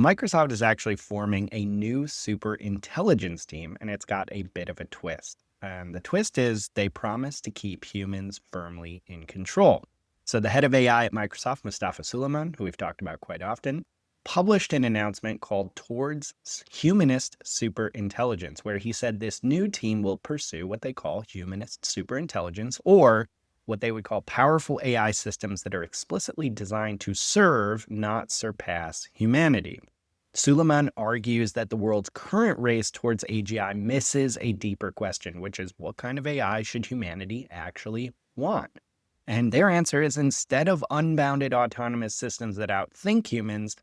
Microsoft is actually forming a new super intelligence team, and it's got a bit of a twist. And the twist is they promise to keep humans firmly in control. So the head of AI at Microsoft, Mustafa Suleyman, who we've talked about quite often, published an announcement called Towards Humanist Superintelligence, where he said this new team will pursue what they call humanist superintelligence, or what they would call powerful AI systems that are explicitly designed to serve, not surpass, humanity. Suleiman argues that the world's current race towards AGI misses a deeper question, which is what kind of AI should humanity actually want? And their answer is instead of unbounded autonomous systems that outthink humans,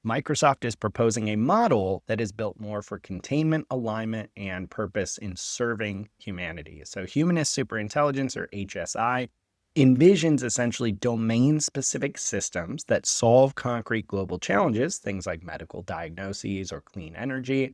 Microsoft is proposing a model that is built more for containment, alignment, and purpose in serving humanity. So humanist superintelligence, or HSI, envisions essentially domain-specific systems that solve concrete global challenges, things like medical diagnoses or clean energy,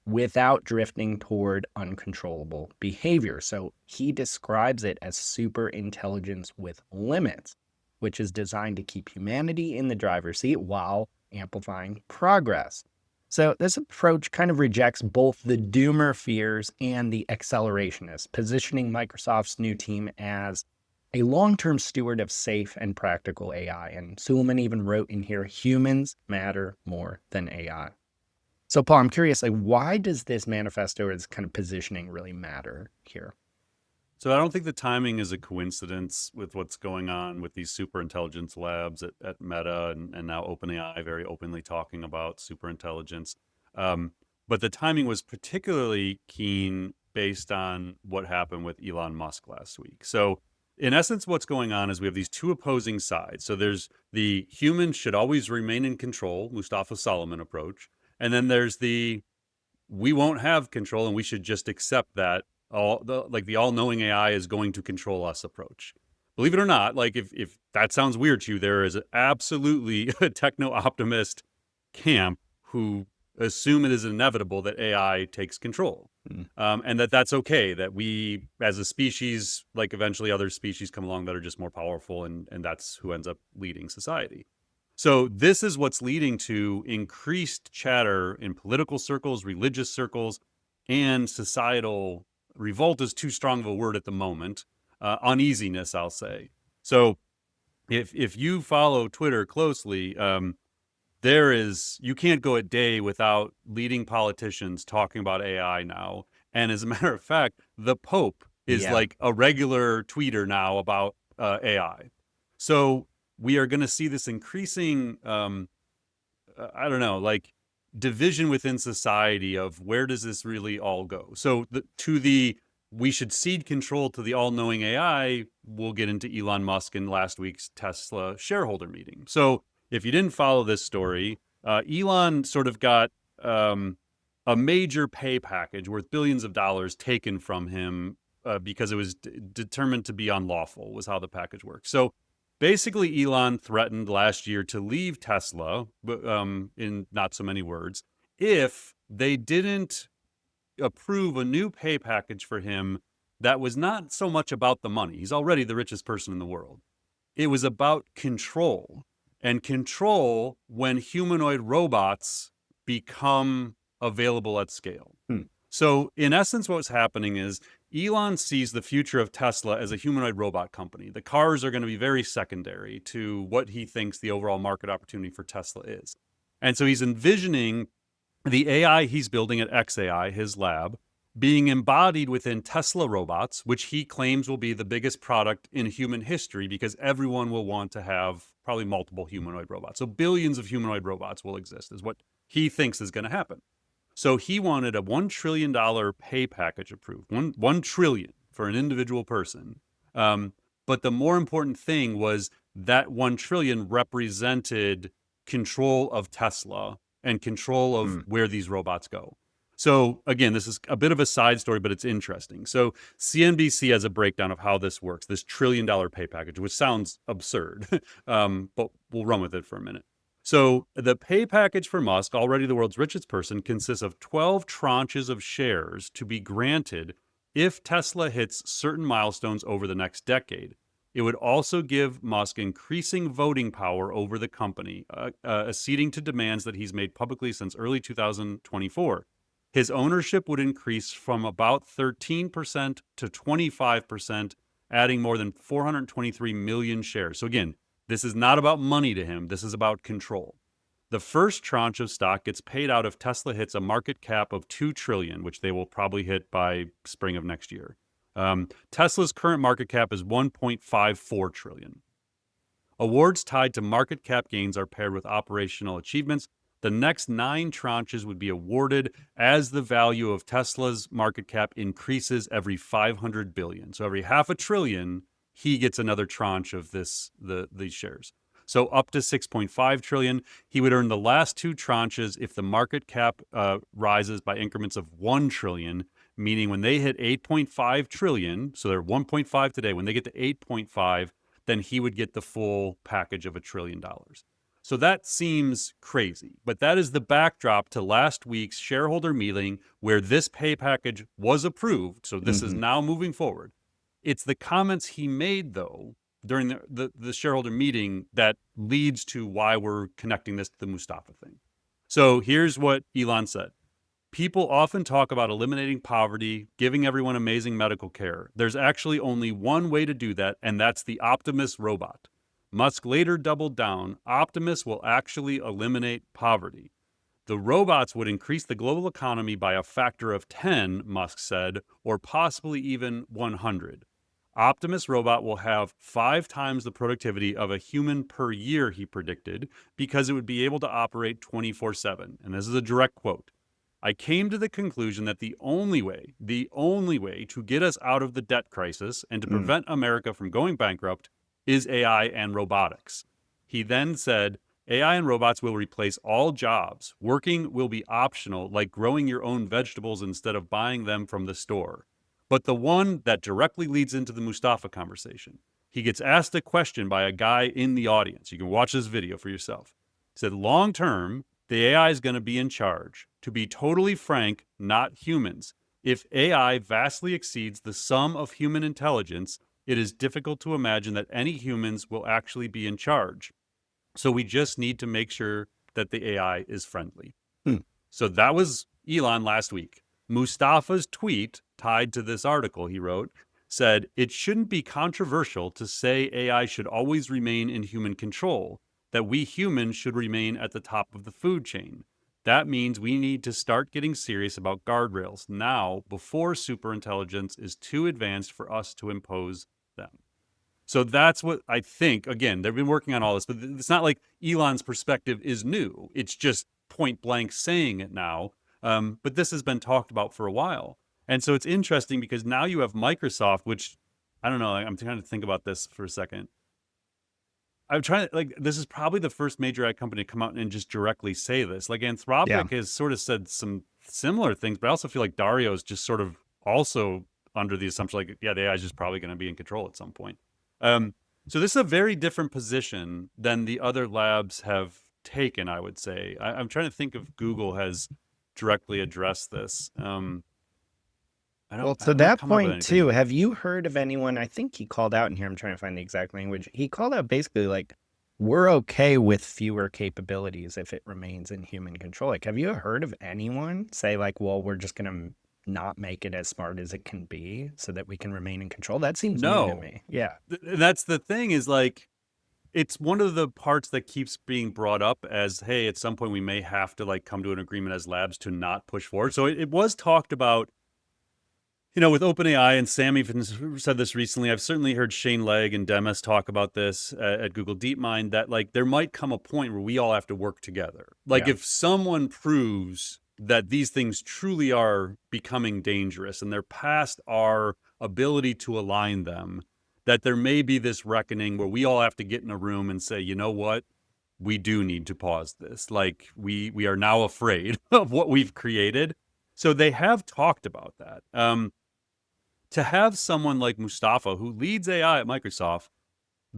without drifting toward uncontrollable behavior. So he describes it as super intelligence with limits, which is designed to keep humanity in the driver's seat while amplifying progress. So this approach kind of rejects both the doomer fears and the accelerationists, positioning Microsoft's new team as a long-term steward of safe and practical AI. And Suleiman even wrote in here, humans matter more than AI. So Paul, I'm curious, why does this manifesto or this kind of positioning really matter here? So I don't think the timing is a coincidence with what's going on with these superintelligence labs at Meta and now OpenAI very openly talking about superintelligence. But the timing was particularly keen based on what happened with Elon Musk last week. So in essence, what's going on is we have these two opposing sides. So there's the humans should always remain in control, Mustafa Suleyman approach. And then there's the we won't have control and we should just accept that the all-knowing AI is going to control us approach. Believe it or not, if that sounds weird to you, there is absolutely a techno-optimist camp who assume it is inevitable that AI takes control. And that's okay, that we as a species, like eventually other species come along that are just more powerful, and that's who ends up leading society. So this is what's leading to increased chatter in political circles, religious circles, and societal revolt is too strong of a word at the moment. Uneasiness, I'll say. So if you follow Twitter closely, you can't go a day without leading politicians talking about AI now. And as a matter of fact, the Pope is like a regular tweeter now about AI. So we are going to see this increasing, division within society of where does this really all go? So we should cede control to the all-knowing AI. We'll get into Elon Musk in last week's Tesla shareholder meeting. So if you didn't follow this story, Elon sort of got a major pay package worth billions of dollars taken from him because it was determined to be unlawful, was how the package worked. So basically, Elon threatened last year to leave Tesla, in not so many words, if they didn't approve a new pay package for him that was not so much about the money. He's already the richest person in the world. It was about control, and control when humanoid robots become available at scale. So in essence, what's happening is Elon sees the future of Tesla as a humanoid robot company. The cars are going to be very secondary to what he thinks the overall market opportunity for Tesla is. And so he's envisioning the AI he's building at xAI, his lab, being embodied within Tesla robots, which he claims will be the biggest product in human history because everyone will want to have probably multiple humanoid robots. So billions of humanoid robots will exist is what he thinks is going to happen. So he wanted a $1 trillion pay package approved, $1 trillion for an individual person. But the more important thing was that $1 trillion represented control of Tesla and control of where these robots go. So again, this is a bit of a side story, but it's interesting. So CNBC has a breakdown of how this works, this $1 trillion pay package, which sounds absurd, but we'll run with it for a minute. So the pay package for Musk, already the world's richest person, consists of 12 tranches of shares to be granted if Tesla hits certain milestones over the next decade. It would also give Musk increasing voting power over the company, acceding to demands that he's made publicly since early 2024. His ownership would increase from about 13% to 25%, adding more than 423 million shares. So again, this is not about money to him. This is about control. The first tranche of stock gets paid out if Tesla hits a market cap of $2 trillion, which they will probably hit by spring of next year. Tesla's current market cap is $1.54 trillion. Awards tied to market cap gains are paired with operational achievements. The next 9 tranches would be awarded as the value of Tesla's market cap increases every 500 billion. So every half a trillion, he gets another tranche of these shares. So up to 6.5 trillion. He would earn the last 2 tranches if the market cap rises by increments of 1 trillion, meaning when they hit 8.5 trillion, so they're 1.5 today, when they get to 8.5, then he would get the full package of $1 trillion. So that seems crazy, but that is the backdrop to last week's shareholder meeting where this pay package was approved. So this is now moving forward. It's the comments he made, though, during the shareholder meeting that leads to why we're connecting this to the Mustafa thing. So here's what Elon said. People often talk about eliminating poverty, giving everyone amazing medical care. There's actually only one way to do that, and that's the Optimus robot. Musk later doubled down. Optimus will actually eliminate poverty. The robots would increase the global economy by a factor of 10, Musk said, or possibly even 100. Optimus robot will have 5 times the productivity of a human per year, he predicted, because it would be able to operate 24/7. And this is a direct quote. I came to the conclusion that the only way to get us out of the debt crisis and to prevent America from going bankrupt is AI and robotics. He then said, AI and robots will replace all jobs. Working will be optional, like growing your own vegetables instead of buying them from the store. But the one that directly leads into the Mustafa conversation, he gets asked a question by a guy in the audience. You can watch this video for yourself. He said, long term, the AI is going to be in charge. To be totally frank, not humans. If AI vastly exceeds the sum of human intelligence, it is difficult to imagine that any humans will actually be in charge. So we just need to make sure that the AI is friendly. So that was Elon last week. Mustafa's tweet tied to this article he wrote said, it shouldn't be controversial to say AI should always remain in human control, that we humans should remain at the top of the food chain. That means we need to start getting serious about guardrails now before superintelligence is too advanced for us to impose them. So that's what I think. Again, they've been working on all this, but it's not like Elon's perspective is new. It's just point blank saying it now. But this has been talked about for a while. And so it's interesting because now you have Microsoft, which I don't know. I'm trying to think about this for a second. I'm trying to this is probably the first major AI company to come out and just directly say this. Like Anthropic has sort of said some similar things, but I also feel like Dario is just sort of also under the assumption the AI is just probably going to be in control at some point. So this is a very different position than the other labs have taken, I would say. I'm trying to think if Google has directly addressed this. Well, to that point too, have you heard of anyone? I think he called out in here. I'm trying to find the exact language. He called out basically we're okay with fewer capabilities if it remains in human control. Have you heard of anyone say well, we're just going to not make it as smart as it can be so that we can remain in control? That seems new to me. Yeah. That's the thing is it's one of the parts that keeps being brought up as, hey, at some point we may have to come to an agreement as labs to not push forward. So it was talked about, with OpenAI, and Sam even said this recently. I've certainly heard Shane Legg and Demis talk about this at Google DeepMind, that there might come a point where we all have to work together. If someone proves that these things truly are becoming dangerous and they're past our ability to align them, that there may be this reckoning where we all have to get in a room and say, you know what? We do need to pause this. We are now afraid of what we've created. So they have talked about that. To have someone like Mustafa, who leads AI at Microsoft,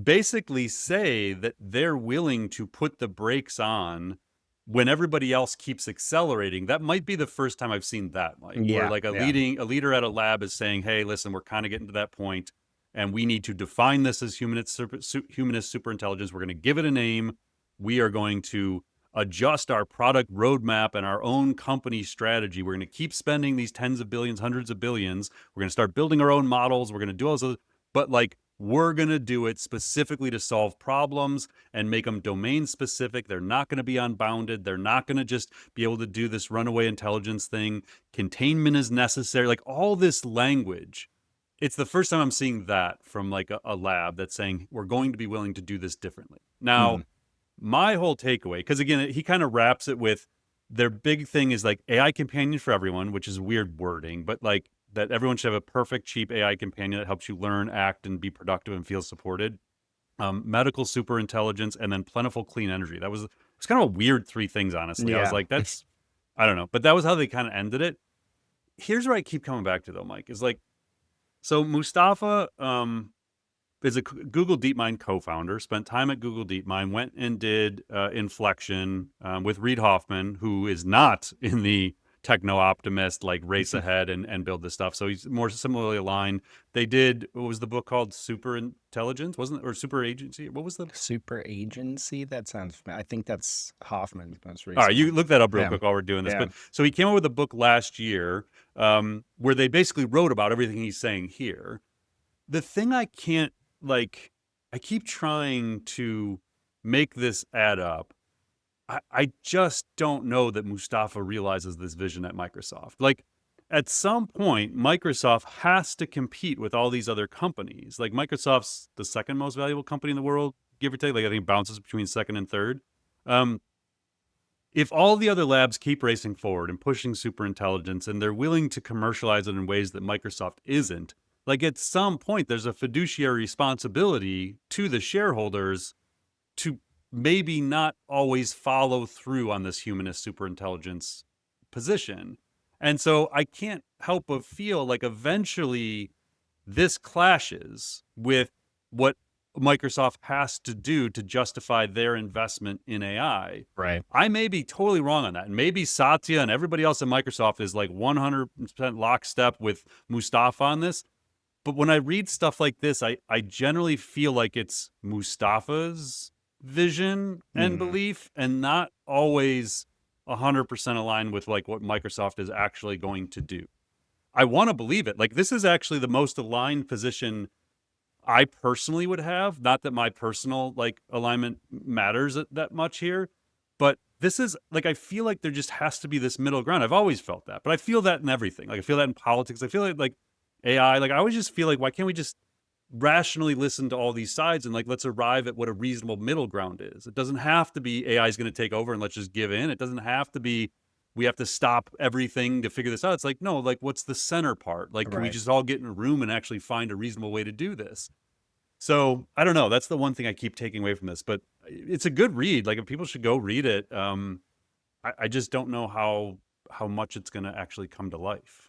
basically say that they're willing to put the brakes on when everybody else keeps accelerating, that might be the first time I've seen that, Mike. Where a leader at a lab is saying, hey, listen, we're kind of getting to that point. and we need to define this as humanist superintelligence. We're going to give it a name. We are going to adjust our product roadmap and our own company strategy. We're going to keep spending these tens of billions, hundreds of billions. We're going to start building our own models. We're going to do all those, but like we're going to do it specifically to solve problems and make them domain specific. They're not going to be unbounded. They're not going to just be able to do this runaway intelligence thing. Containment is necessary. Like all this language. It's the first time I'm seeing that from like a lab that's saying we're going to be willing to do this differently. Now, Hmm. my whole takeaway, because again, he kind of wraps it with their big thing is like AI companion for everyone, which is weird wording, but like that everyone should have a perfect, cheap AI companion that helps you learn, act, and be productive and feel supported. Medical super intelligence, and then plentiful clean energy. That was it's kind of a weird three things, honestly. I was Yeah. like, that's I don't know, but that was how they kind of ended it. Here's where I keep coming back to though, Mike, is like so Mustafa is a Google DeepMind co-founder, spent time at Google DeepMind, went and did Inflection with Reid Hoffman, who is not in the techno-optimist, like race ahead and build this stuff. So he's more similarly aligned. They did, what was the book called? Super Intelligence, wasn't it? Or Super Agency? What was the? Super agency? That sounds, I think that's Hoffman's most All right, recent you one. look that up real Yeah. quick while we're doing this. Yeah. But so he came up with a book last year where they basically wrote about everything he's saying here. The thing I can't like, I keep trying to make this add up. I just don't know that Mustafa realizes this vision at Microsoft. Like, at some point, Microsoft has to compete with all these other companies. Like, Microsoft's the second most valuable company in the world, give or take. Like, I think it bounces between second and third. Um, if all the other labs keep racing forward and pushing super intelligence and they're willing to commercialize it in ways that Microsoft isn't, like at some point, there's a fiduciary responsibility to the shareholders to maybe not always follow through on this humanist superintelligence position. And so I can't help but feel like eventually this clashes with what Microsoft has to do to justify their investment in AI. Right. I may be totally wrong on that. And maybe Satya and everybody else at Microsoft is like 100% lockstep with Mustafa on this. But when I read stuff like this, I generally feel like it's Mustafa's vision and Hmm. belief and not always 100% aligned with like what Microsoft is actually going to do. I want to believe it. Like this is actually the most aligned position I personally would have. Not that my personal like alignment matters that much here, but this is like I feel like there just has to be this middle ground. I've always felt that, but I feel that in everything. Like I feel that in politics. I feel like AI. Like I always just feel like why can't we just rationally listen to all these sides and like let's arrive at what a reasonable middle ground is. It doesn't have to be AI is going to take over and let's just give in. It doesn't have to be we have to stop everything to figure this out. It's like no, like what's the center part? Like can we Right. just all get in a room and actually find a reasonable way to do this? So I don't know. That's the one thing I keep taking away from this, but it's a good read. Like if people should go read it. I just don't know how much it's going to actually come to life.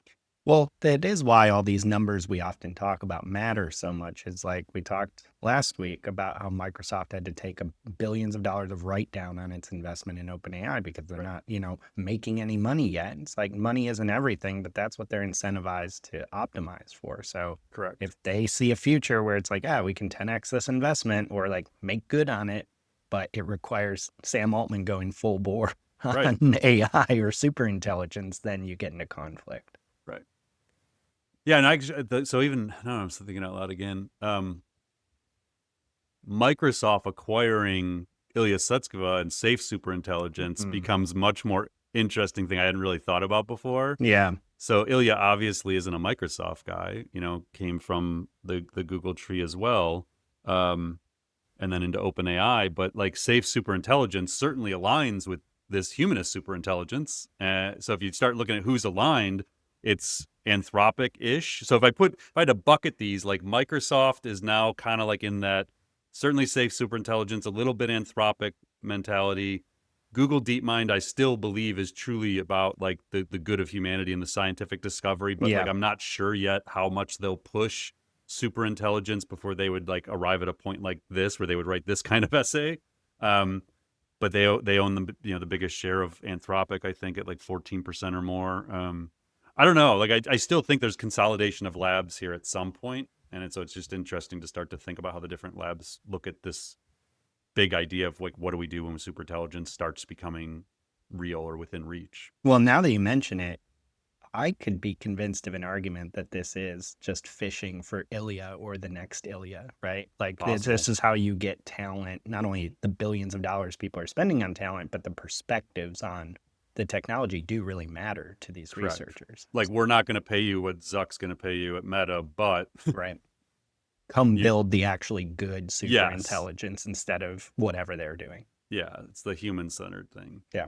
Well, that is why all these numbers we often talk about matter so much. Is like we talked last week about how Microsoft had to take billions of dollars of write down on its investment in OpenAI because they're Right. not, making any money yet. It's like money isn't everything, but that's what they're incentivized to optimize for. So Correct. if they see a future where it's like, we can 10x this investment or like make good on it, but it requires Sam Altman going full bore Right. on AI or super intelligence, then you get into conflict. Right. Yeah, and so even I don't know, I'm still thinking out loud again. Microsoft acquiring Ilya Sutskever and Safe Superintelligence Mm. becomes much more interesting thing I hadn't really thought about before. Yeah. So Ilya obviously isn't a Microsoft guy, came from the Google tree as well, and then into OpenAI. But like Safe Superintelligence certainly aligns with this humanist superintelligence. So if you start looking at who's aligned, it's Anthropic-ish. So if I had to bucket these, like Microsoft is now kind of like in that certainly Safe Superintelligence, a little bit Anthropic mentality. Google DeepMind, I still believe is truly about like the good of humanity and the scientific discovery, but like Yeah. I'm not sure yet how much they'll push super intelligence before they would like arrive at a point like this where they would write this kind of essay. But they own the biggest share of Anthropic, I think at like 14% or more. I don't know. Like I still think there's consolidation of labs here at some point. And so it's just interesting to start to think about how the different labs look at this big idea of like, what do we do when superintelligence starts becoming real or within reach? Well, now that you mention it, I could be convinced of an argument that this is just fishing for Ilya or the next Ilya, right? Like this is how you get talent, not only the billions of dollars people are spending on talent, but the perspectives on the technology do really matter to these Correct. researchers. Like, we're not going to pay you what Zuck's going to pay you at Meta, but right. Come build the actually good super Yes. intelligence instead of whatever they're doing. Yeah, it's the human-centered thing. Yeah.